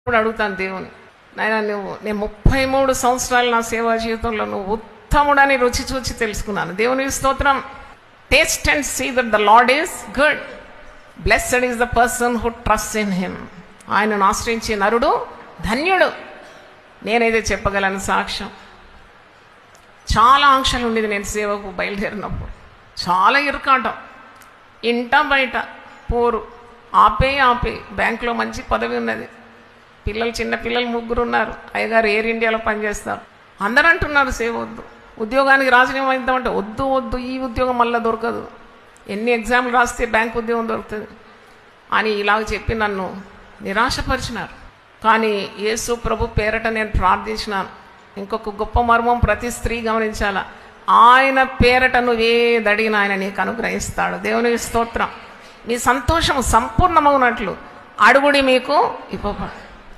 ఇప్పుడు అడుగుతాను దేవుని, నాయన నేను 33 సంవత్సరాలు నా సేవా జీవితంలో నువ్వు ఉత్తముడని రుచి చూచి తెలుసుకున్నాను. దేవుని స్తోత్రం. Taste and see that the Lord is good. Blessed is the person who trust in him. ఆయనను ఆశ్రయించే నరుడు ధన్యుడు. నేనైతే చెప్పగలను సాక్ష్యం. చాలా ఆంక్షలు ఉండేది నేను సేవకు బయలుదేరినప్పుడు. చాలా ఇరుకాటం, ఇంట బయట పోరు, ఆపే బ్యాంకులో మంచి పదవి ఉన్నది, పిల్లలు చిన్న పిల్లలు 3 ఉన్నారు, అయ్యగారు ఎయిర్ ఇండియాలో పనిచేస్తారు. అందరూ అంటున్నారు సేవ వద్దు, ఉద్యోగానికి రాజీనామా ఇద్దామంటే వద్దు ఈ ఉద్యోగం మళ్ళీ దొరకదు, ఎన్ని ఎగ్జామ్లు రాస్తే బ్యాంక్ ఉద్యోగం దొరుకుతుంది అని ఇలాగ చెప్పి నన్ను నిరాశపరిచినారు. కానీ యేసు ప్రభు పేరట నేను ప్రార్థించినాను. ఇంకొక గొప్ప మర్మం ప్రతి స్త్రీ గమనించాల, ఆయన పేరట నువ్వేది అడిగినా ఆయన నీకు అనుగ్రహిస్తాడు. దేవుని స్తోత్రం. మీ సంతోషం సంపూర్ణమవునట్లు అడుగుడి మీకు ఇవ్వబడు.